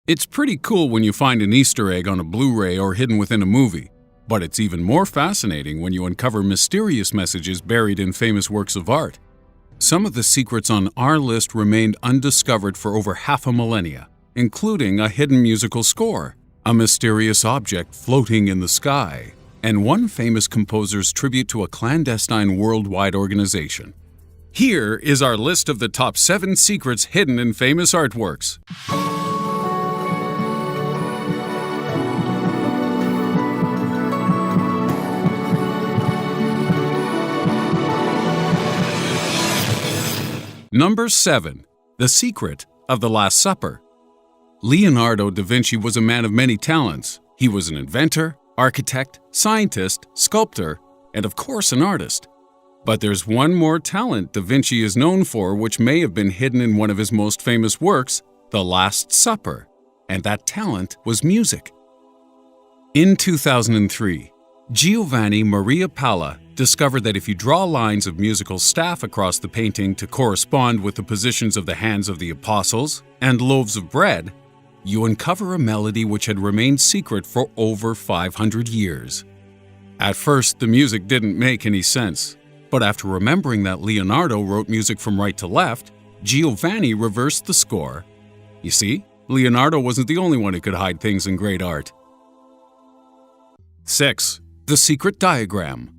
It's pretty cool when you find an Easter egg on a Blu-ray or hidden within a movie, but it's even more fascinating when you uncover mysterious messages buried in famous works of art. Some of the secrets on our list remained undiscovered for over half a millennia, including a hidden musical score, a mysterious object floating in the sky, and one famous composer's tribute to a clandestine worldwide organization. Here is our list of the top 7 secrets hidden in famous artworks. Number 7. The Secret of the Last Supper. Leonardo da Vinci was a man of many talents. He was an inventor, architect, scientist, sculptor, and of course an artist. But there's one more talent da Vinci is known for which may have been hidden in one of his most famous works, The Last Supper, and that talent was music. In 2003, Giovanni Maria Palla discovered that if you draw lines of musical staff across the painting to correspond with the positions of the hands of the apostles and loaves of bread, you uncover a melody which had remained secret for over 500 years. At first, the music didn't make any sense, but after remembering that Leonardo wrote music from right to left, Giovanni reversed the score. You see, Leonardo wasn't the only one who could hide things in great art. 6. The Secret Diagram.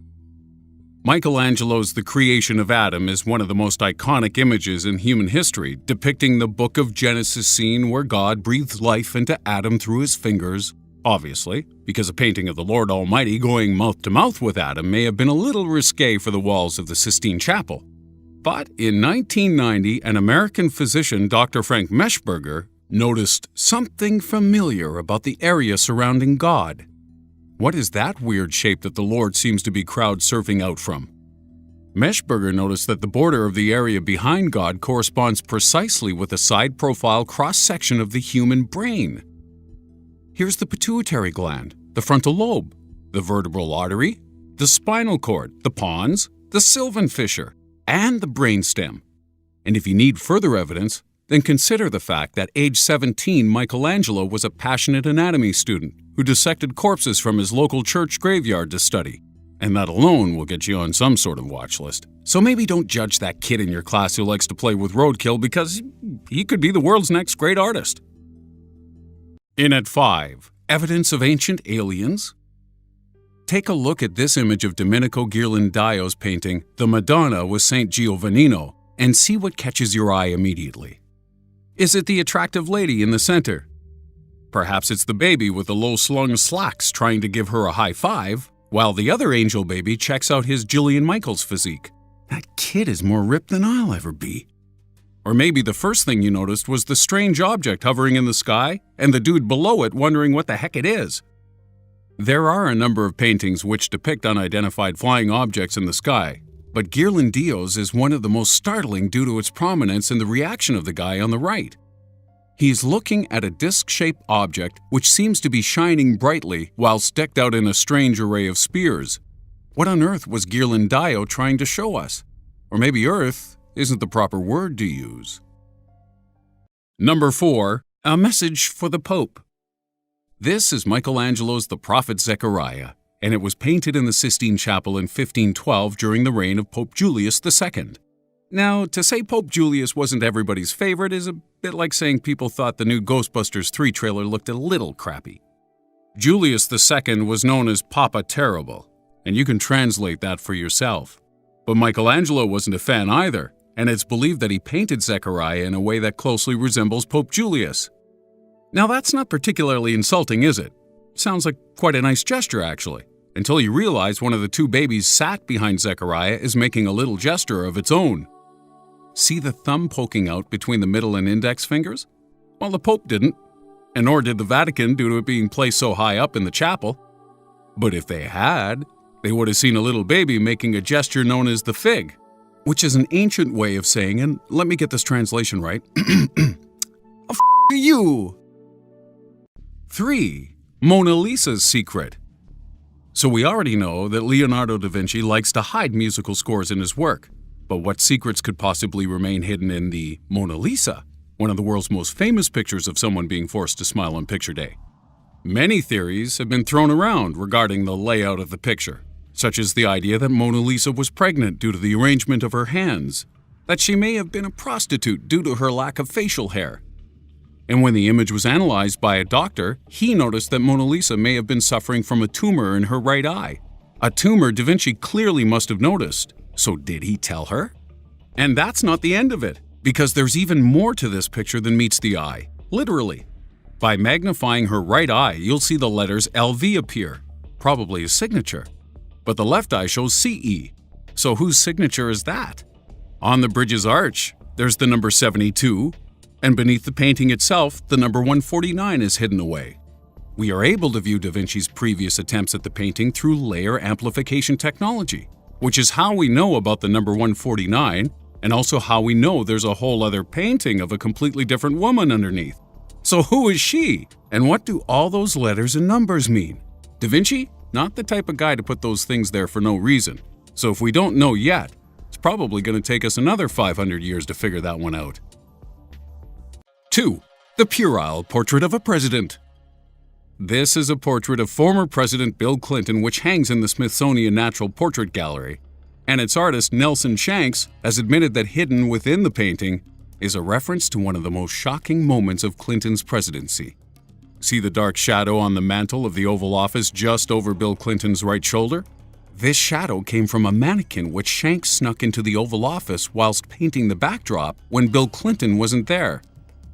Michelangelo's The Creation of Adam is one of the most iconic images in human history, depicting the Book of Genesis scene where God breathed life into Adam through his fingers. Obviously, because a painting of the Lord Almighty going mouth-to-mouth with Adam may have been a little risque for the walls of the Sistine Chapel. But in 1990, an American physician, Dr. Frank Meshberger, noticed something familiar about the area surrounding God. What is that weird shape that the Lord seems to be crowd surfing out from? Meshberger noticed that the border of the area behind God corresponds precisely with the side profile cross-section of the human brain. Here's the pituitary gland, the frontal lobe, the vertebral artery, the spinal cord, the pons, the sylvan fissure, and the brainstem. And if you need further evidence, then consider the fact that age 17 Michelangelo was a passionate anatomy student who dissected corpses from his local church graveyard to study. And that alone will get you on some sort of watch list. So maybe don't judge that kid in your class who likes to play with roadkill because he could be the world's next great artist. In at 5, evidence of ancient aliens. Take a look at this image of Domenico Ghirlandaio's painting, The Madonna with St. Giovannino, and see what catches your eye immediately. Is it the attractive lady in the center? Perhaps it's the baby with the low-slung slacks trying to give her a high five, while the other angel baby checks out his Jillian Michaels physique. That kid is more ripped than I'll ever be. Or maybe the first thing you noticed was the strange object hovering in the sky and the dude below it wondering what the heck it is. There are a number of paintings which depict unidentified flying objects in the sky, but Ghirlandaio's is one of the most startling due to its prominence in the reaction of the guy on the right. He's looking at a disc-shaped object which seems to be shining brightly whilst decked out in a strange array of spears. What on earth was Ghirlandaio trying to show us? Or maybe Earth isn't the proper word to use. Number 4. A Message for the Pope. This is Michelangelo's The Prophet Zechariah, and it was painted in the Sistine Chapel in 1512 during the reign of Pope Julius II. Now, to say Pope Julius wasn't everybody's favorite is a bit like saying people thought the new Ghostbusters 3 trailer looked a little crappy. Julius II was known as Papa Terrible, and you can translate that for yourself. But Michelangelo wasn't a fan either, and it's believed that he painted Zechariah in a way that closely resembles Pope Julius. Now that's not particularly insulting, is it? Sounds like quite a nice gesture, actually, until you realize one of the 2 babies sat behind Zechariah is making a little gesture of its own. See the thumb poking out between the middle and index fingers? Well, the Pope didn't, and nor did the Vatican due to it being placed so high up in the chapel. But if they had, they would have seen a little baby making a gesture known as the fig, which is an ancient way of saying, and let me get this translation right, "F*** you!" 3. Mona Lisa's secret. So we already know that Leonardo da Vinci likes to hide musical scores in his work. But what secrets could possibly remain hidden in the Mona Lisa? one of the world's most famous pictures of someone being forced to smile on picture day. Many theories have been thrown around regarding the layout of the picture, such as the idea that Mona Lisa was pregnant due to the arrangement of her hands, that she may have been a prostitute due to her lack of facial hair. And when the image was analyzed by a doctor, he noticed that Mona Lisa may have been suffering from a tumor in her right eye. A tumor Da Vinci clearly must have noticed. So did he tell her? And that's not the end of it, because there's even more to this picture than meets the eye, literally. By magnifying her right eye, you'll see the letters LV appear, probably a signature. But the left eye shows CE. So whose signature is that? On the bridge's arch, there's the number 72, and beneath the painting itself, the number 149 is hidden away. We are able to view Da Vinci's previous attempts at the painting through layer amplification technology, which is how we know about the number 149, and also how we know there's a whole other painting of a completely different woman underneath. So who is she? And what do all those letters and numbers mean? Da Vinci? Not the type of guy to put those things there for no reason. So if we don't know yet, it's probably going to take us another 500 years to figure that one out. 2. The Puerile Portrait of a President. This is a portrait of former President Bill Clinton which hangs in the Smithsonian Natural Portrait Gallery, and its artist Nelson Shanks has admitted that hidden within the painting is a reference to one of the most shocking moments of Clinton's presidency. See the dark shadow on the mantle of the Oval Office just over Bill Clinton's right shoulder? This shadow came from a mannequin which Shanks snuck into the Oval Office whilst painting the backdrop when Bill Clinton wasn't there.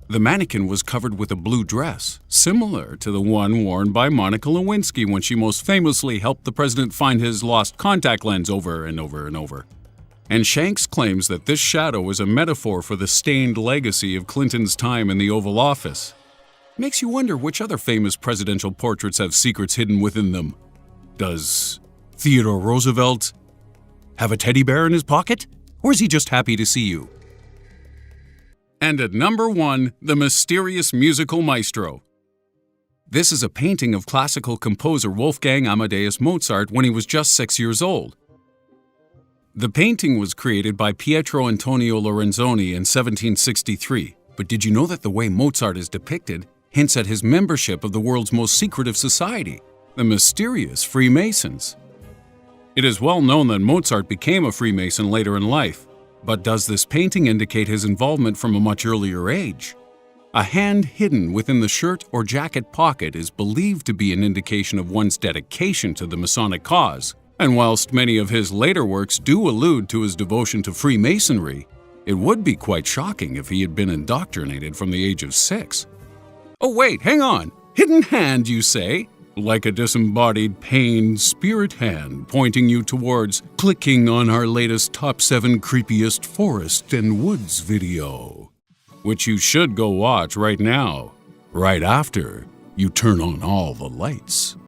The mannequin was covered with a blue dress, similar to the one worn by Monica Lewinsky when she most famously helped the president find his lost contact lens over and over and over. And Shanks claims that this shadow is a metaphor for the stained legacy of Clinton's time in the Oval Office. Makes you wonder which other famous presidential portraits have secrets hidden within them. Does Theodore Roosevelt have a teddy bear in his pocket? Or is he just happy to see you? And at number 1, the mysterious musical maestro. This is a painting of classical composer Wolfgang Amadeus Mozart when he was just 6 years old. The painting was created by Pietro Antonio Lorenzoni in 1763, but did you know that the way Mozart is depicted hints at his membership of the world's most secretive society, the mysterious Freemasons? It is well known that Mozart became a Freemason later in life. But does this painting indicate his involvement from a much earlier age? A hand hidden within the shirt or jacket pocket is believed to be an indication of one's dedication to the Masonic cause, and whilst many of his later works do allude to his devotion to Freemasonry, it would be quite shocking if he had been indoctrinated from the age of 6. Oh wait, hang on! Hidden hand, you say? Like a disembodied, pained spirit hand pointing you towards clicking on our latest Top 7 Creepiest Forest and Woods video, which you should go watch right now, right after you turn on all the lights.